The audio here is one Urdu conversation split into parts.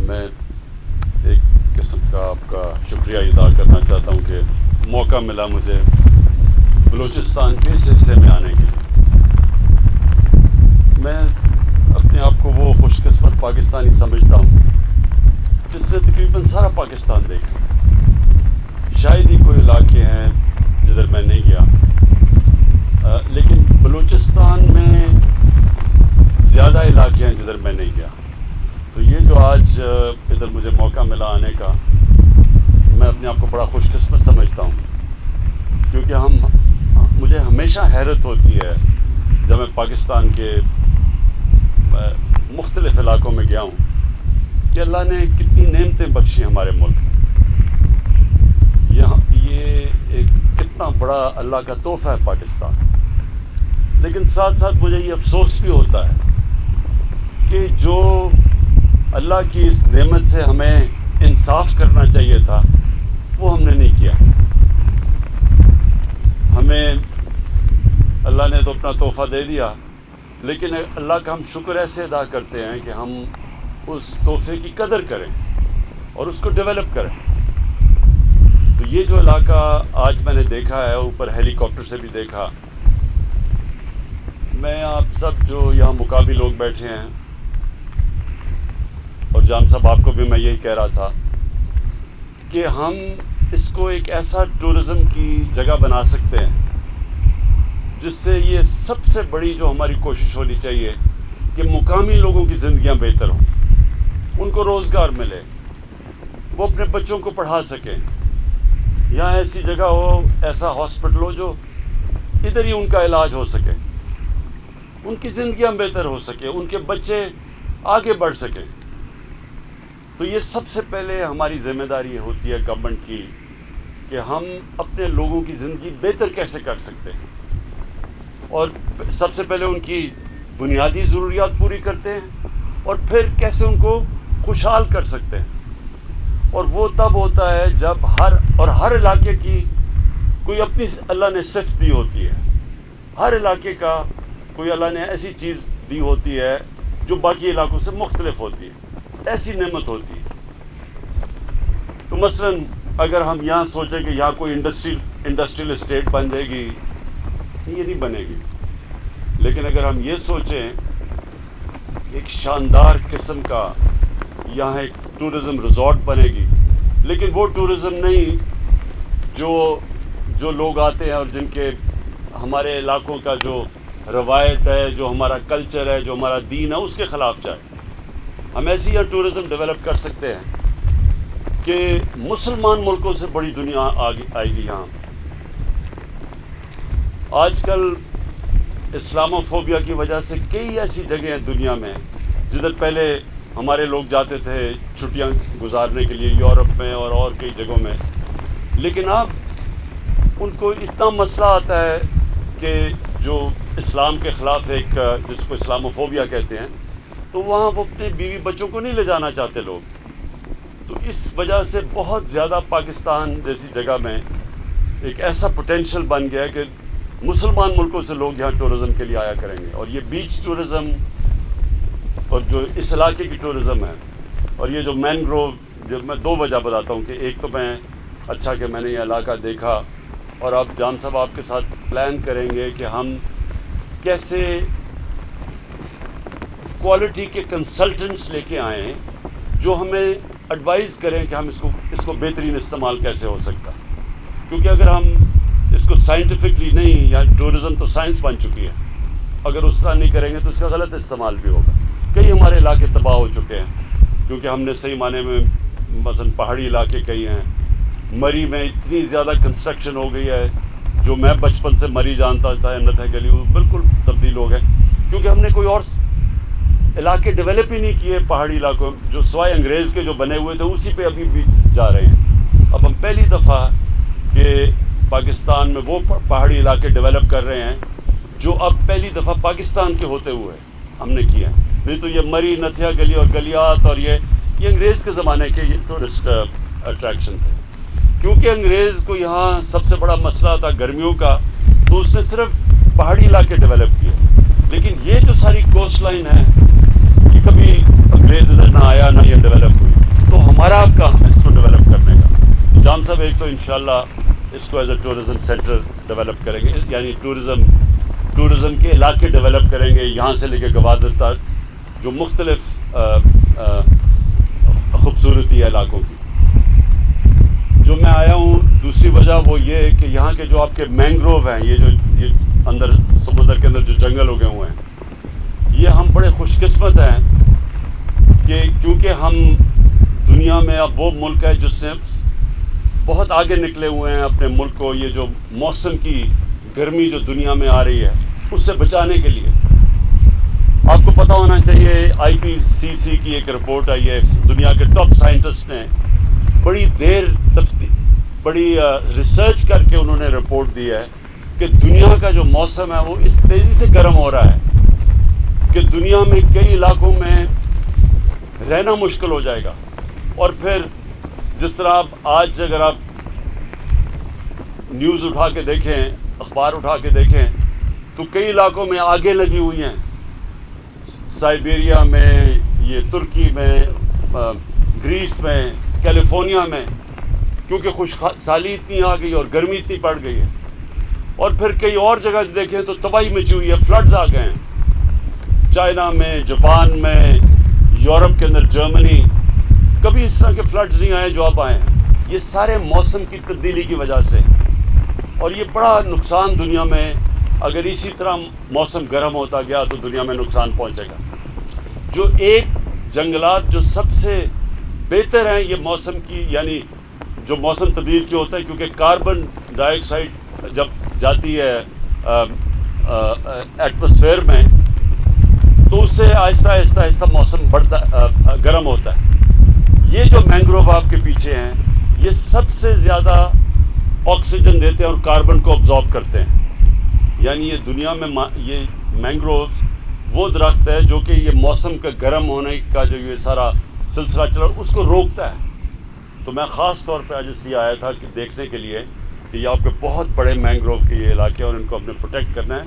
میں ایک قسم کا آپ کا شکریہ ادا کرنا چاہتا ہوں کہ موقع ملا مجھے بلوچستان کے اس حصے میں آنے کے لیے۔ میں اپنے آپ کو وہ خوش قسمت پاکستانی سمجھتا ہوں جس نے تقریباً سارا پاکستان دیکھا۔ شاید ہی کوئی علاقے ہیں جدھر میں نہیں گیا، لیکن بلوچستان میں زیادہ علاقے ہیں جدھر میں نہیں گیا۔ تو یہ جو آج ادھر مجھے موقع ملا آنے کا، میں اپنے آپ کو بڑا خوش قسمت سمجھتا ہوں، کیونکہ مجھے ہمیشہ حیرت ہوتی ہے جب میں پاکستان کے مختلف علاقوں میں گیا ہوں کہ اللہ نے کتنی نعمتیں بخشی ہمارے ملک میں۔ یہ ایک کتنا بڑا اللہ کا تحفہ ہے پاکستان، لیکن ساتھ ساتھ مجھے یہ افسوس بھی ہوتا ہے کہ جو اللہ کی اس نعمت سے ہمیں انصاف کرنا چاہیے تھا وہ ہم نے نہیں کیا۔ ہمیں اللہ نے تو اپنا تحفہ دے دیا، لیکن اللہ کا ہم شکر ایسے ادا کرتے ہیں کہ ہم اس تحفے کی قدر کریں اور اس کو ڈیولپ کریں۔ تو یہ جو علاقہ آج میں نے دیکھا ہے، اوپر ہیلی کاپٹر سے بھی دیکھا، میں آپ سب جو یہاں مقامی لوگ بیٹھے ہیں، اور جان صاحب آپ کو بھی میں یہی کہہ رہا تھا کہ ہم اس کو ایک ایسا ٹورزم کی جگہ بنا سکتے ہیں جس سے یہ سب سے بڑی جو ہماری کوشش ہونی چاہیے کہ مقامی لوگوں کی زندگیاں بہتر ہوں، ان کو روزگار ملے، وہ اپنے بچوں کو پڑھا سکیں، یہاں ایسی جگہ ہو، ایسا ہاسپٹل ہو جو ادھر ہی ان کا علاج ہو سکے، ان کی زندگیاں بہتر ہو سکے، ان کے بچے آگے بڑھ سکیں۔ تو یہ سب سے پہلے ہماری ذمہ داری ہوتی ہے گورنمنٹ کی کہ ہم اپنے لوگوں کی زندگی بہتر کیسے کر سکتے ہیں، اور سب سے پہلے ان کی بنیادی ضروریات پوری کرتے ہیں، اور پھر کیسے ان کو خوشحال کر سکتے ہیں۔ اور وہ تب ہوتا ہے جب ہر علاقے کی کوئی اپنی اللہ نے صفت دی ہوتی ہے، ہر علاقے کا کوئی اللہ نے ایسی چیز دی ہوتی ہے جو باقی علاقوں سے مختلف ہوتی ہے، ایسی نعمت ہوتی ہے۔ تو مثلاً اگر ہم یہاں سوچیں کہ یہاں کوئی انڈسٹریل اسٹیٹ بن جائے گی، یہ نہیں بنے گی، لیکن اگر ہم یہ سوچیں ایک شاندار قسم کا یہاں ایک ٹورزم ریزورٹ بنے گی، لیکن وہ ٹورزم نہیں جو لوگ آتے ہیں اور جن کے ہمارے علاقوں کا جو روایت ہے، جو ہمارا کلچر ہے، جو ہمارا دین ہے، اس کے خلاف جائے۔ ہم ایسی یہ ٹورزم ڈیولپ کر سکتے ہیں کہ مسلمان ملکوں سے بڑی دنیا آئے گی یہاں۔ آج کل اسلاموفوبیا کی وجہ سے کئی ایسی جگہیں ہیں دنیا میں جدھر پہلے ہمارے لوگ جاتے تھے چھٹیاں گزارنے کے لیے، یورپ میں اور کئی جگہوں میں، لیکن اب ان کو اتنا مسئلہ آتا ہے کہ جو اسلام کے خلاف ایک جس کو اسلاموفوبیا کہتے ہیں، تو وہاں وہ اپنے بیوی بچوں کو نہیں لے جانا چاہتے لوگ۔ تو اس وجہ سے بہت زیادہ پاکستان جیسی جگہ میں ایک ایسا پوٹینشیل بن گیا ہے کہ مسلمان ملکوں سے لوگ یہاں ٹورزم کے لیے آیا کریں گے، اور یہ بیچ ٹورزم اور جو اس علاقے کی ٹورزم ہے، اور یہ جو مینگروو، جو میں دو وجہ بتاتا ہوں کہ ایک تو میں نے یہ علاقہ دیکھا، اور اب جان صاحب آپ کے ساتھ پلان کریں گے کہ ہم کیسے کوالٹی کے کنسلٹنٹس لے کے آئیں جو ہمیں ایڈوائز کریں کہ ہم اس کو بہترین استعمال کیسے ہو سکتا، کیونکہ اگر ہم اس کو سائنٹیفکلی نہیں، یا ٹورزم تو سائنس بن چکی ہے، اگر اس طرح نہیں کریں گے تو اس کا غلط استعمال بھی ہوگا۔ کئی ہمارے علاقے تباہ ہو چکے ہیں کیونکہ ہم نے صحیح معنی میں مثلا پہاڑی علاقے کئی ہیں، مری میں اتنی زیادہ کنسٹرکشن ہو گئی ہے، جو میں بچپن سے مری جانتا تھا، نتھ گلی، وہ بالکل تبدیل ہو گئے، کیونکہ ہم نے کوئی اور علاقے ڈیولپ ہی نہیں کیے پہاڑی علاقوں جو سوائے انگریز کے جو بنے ہوئے تھے اسی پہ ابھی بھی جا رہے ہیں۔ اب ہم پہلی دفعہ کہ پاکستان میں وہ پہاڑی علاقے ڈیولپ کر رہے ہیں جو اب پہلی دفعہ پاکستان کے ہوتے ہوئے ہم نے کیا ہے، نہیں تو یہ مری، نتھیا گلی اور گلیات اور یہ انگریز کے زمانے کے یہ ٹورسٹ اٹریکشن تھے، کیونکہ انگریز کو یہاں سب سے بڑا مسئلہ تھا گرمیوں کا، تو اس نے صرف پہاڑی علاقے ڈیولپ کیے، لیکن یہ جو ساری کوسٹ لائن ہے کہ کبھی انگریز ادھر نہ آیا نہ یہ ڈیولپ ہوئی. تو ہمارا کام اس کو ڈیولپ کرنے کا. جان صاحب ایک تو انشاءاللہ اس کو as a tourism centre develop کریں گے, یعنی ٹورزم کے علاقے ڈیولپ کریں گے, یہاں سے لے کے گوادر تک جو مختلف خوبصورتی ہے علاقوں کی. جو میں آیا ہوں دوسری وجہ وہ یہ ہے کہ یہاں کے جو آپ کے مینگروو ہیں, یہ اندر سمندر کے اندر جو جنگل ہو گئے ہوئے ہیں, یہ ہم بڑے خوش قسمت ہیں کہ کیونکہ ہم دنیا میں اب وہ ملک ہے جس نے بہت آگے نکلے ہوئے ہیں اپنے ملک کو یہ جو موسم کی گرمی جو دنیا میں آ رہی ہے اس سے بچانے کے لیے. آپ کو پتہ ہونا چاہیے IPCC کی ایک رپورٹ آئی ہے, دنیا کے ٹاپ سائنٹسٹ نے بڑی ریسرچ کر کے انہوں نے رپورٹ دی ہے کہ دنیا کا جو موسم ہے وہ اس تیزی سے گرم ہو رہا ہے کہ دنیا میں کئی علاقوں میں رہنا مشکل ہو جائے گا. اور پھر جس طرح آج اگر آپ نیوز اٹھا کے دیکھیں, اخبار اٹھا کے دیکھیں, تو کئی علاقوں میں آگیں لگی ہوئی ہیں, سائبیریا میں, یہ ترکی میں, گریس میں, کیلیفورنیا میں, کیونکہ خشک سالی اتنی آ گئی اور گرمی اتنی پڑ گئی ہے. اور پھر کئی اور جگہ دیکھیں تو تباہی مچی ہوئی ہے, فلڈز آ گئے ہیں چائنا میں, جاپان میں, یورپ کے اندر جرمنی. کبھی اس طرح کے فلڈز نہیں آئے جو اب آئے ہیں. یہ سارے موسم کی تبدیلی کی وجہ سے, اور یہ بڑا نقصان دنیا میں, اگر اسی طرح موسم گرم ہوتا گیا تو دنیا میں نقصان پہنچے گا. جو ایک جنگلات جو سب سے بہتر ہیں یہ موسم کی, یعنی جو موسم تبدیل کی ہوتا ہے, کیونکہ کاربن ڈائی آکسائڈ جب جاتی ہے ایٹماسفیئر میں تو اس سے آہستہ آہستہ موسم بڑھتا گرم ہوتا ہے. یہ جو مینگروو آپ کے پیچھے ہیں یہ سب سے زیادہ آکسیجن دیتے ہیں اور کاربن کو ابزارب کرتے ہیں. یعنی یہ دنیا میں یہ مینگروو وہ درخت ہے جو کہ یہ موسم کا گرم ہونے کا جو یہ سارا سلسلہ چلا اس کو روکتا ہے. تو میں خاص طور پہ آج اس لیے آیا تھا کہ دیکھنے کے لیے کہ یہ آپ کے بہت بڑے مینگروو کے یہ علاقے ہیں اور ان کو ہم نے پروٹیکٹ کرنا ہے,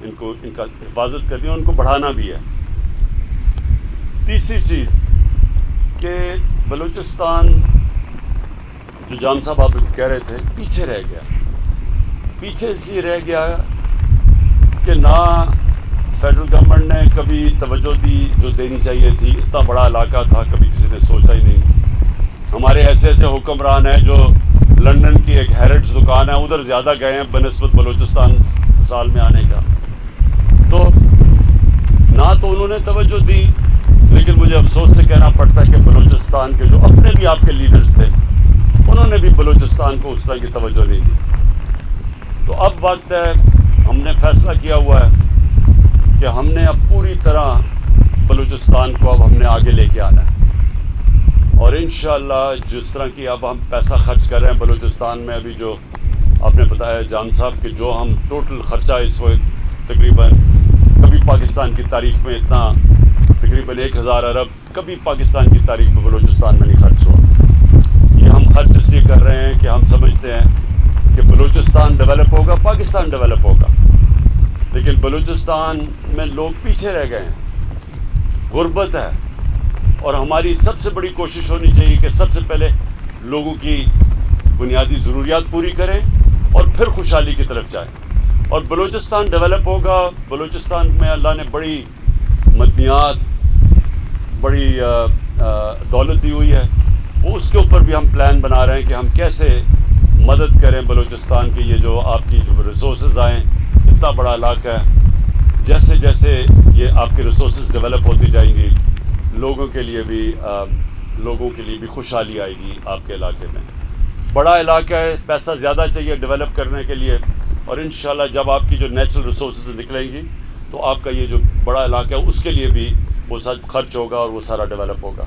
ان کا حفاظت کرنی ہے اور ان کو بڑھانا بھی ہے. تیسری چیز کہ بلوچستان جو جان صاحب آپ کہہ رہے تھے پیچھے رہ گیا. پیچھے اس لیے رہ گیا کہ نہ فیڈرل گورنمنٹ نے کبھی توجہ دی جو دینی چاہیے تھی. اتنا بڑا علاقہ تھا, کبھی کسی نے سوچا ہی نہیں. ہمارے ایسے حکمران ہیں جو لنڈن کی ایک ہیریٹس دکان ہے ادھر زیادہ گئے ہیں بنسبت بلوچستان سال میں آنے کا. تو نہ تو انہوں نے توجہ دی, لیکن مجھے افسوس سے کہنا پڑتا ہے کہ بلوچستان کے جو اپنے بھی آپ کے لیڈرز تھے انہوں نے بھی بلوچستان کو اس طرح کی توجہ نہیں دی. تو اب وقت ہے, ہم نے فیصلہ کیا ہوا ہے کہ ہم نے اب پوری طرح بلوچستان کو اب ہم نے آگے لے کے آنا ہے. اور انشاءاللہ جس طرح کی اب ہم پیسہ خرچ کر رہے ہیں بلوچستان میں, ابھی جو آپ نے بتایا جان صاحب کہ جو ہم ٹوٹل خرچہ اس وقت تقریباً کبھی پاکستان کی تاریخ میں اتنا تقریباً 1000 ارب کبھی پاکستان کی تاریخ میں بلوچستان میں نہیں خرچ ہوا. یہ ہم خرچ اس لیے کر رہے ہیں کہ ہم سمجھتے ہیں کہ بلوچستان ڈیولپ ہوگا, پاکستان ڈیولپ ہوگا, لیکن بلوچستان میں لوگ پیچھے رہ گئے ہیں, غربت ہے. اور ہماری سب سے بڑی کوشش ہونی چاہیے کہ سب سے پہلے لوگوں کی بنیادی ضروریات پوری کریں اور پھر خوشحالی کی طرف جائیں. اور بلوچستان ڈیولپ ہوگا. بلوچستان میں اللہ نے بڑی مدنیات, بڑی دولت دی ہوئی ہے, وہ اس کے اوپر بھی ہم پلان بنا رہے ہیں کہ ہم کیسے مدد کریں بلوچستان کی. یہ جو آپ کی جو ریسورسز آئیں, اتنا بڑا علاقہ ہے, جیسے جیسے یہ آپ کے ریسورسز ڈیولپ ہوتی جائیں گی لوگوں کے لیے بھی خوشحالی آئے گی. آپ کے علاقے میں بڑا علاقہ ہے, پیسہ زیادہ چاہیے ڈیولپ کرنے کے لیے, اور انشاءاللہ جب آپ کی جو نیچرل ریسورسز نکلیں گی تو آپ کا یہ جو بڑا علاقہ ہے اس کے لیے بھی وہ سب خرچ ہوگا اور وہ سارا ڈیولپ ہوگا.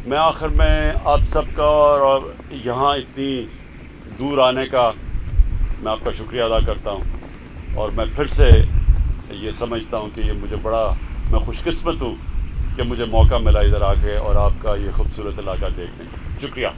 میں آخر میں آپ سب کا اور یہاں اتنی دور آنے کا میں آپ کا شکریہ ادا کرتا ہوں, اور میں پھر سے یہ سمجھتا ہوں کہ یہ مجھے میں خوش قسمت ہوں کہ مجھے موقع ملا ادھر آ کے اور آپ کا یہ خوبصورت علاقہ دیکھنے کا. شکریہ.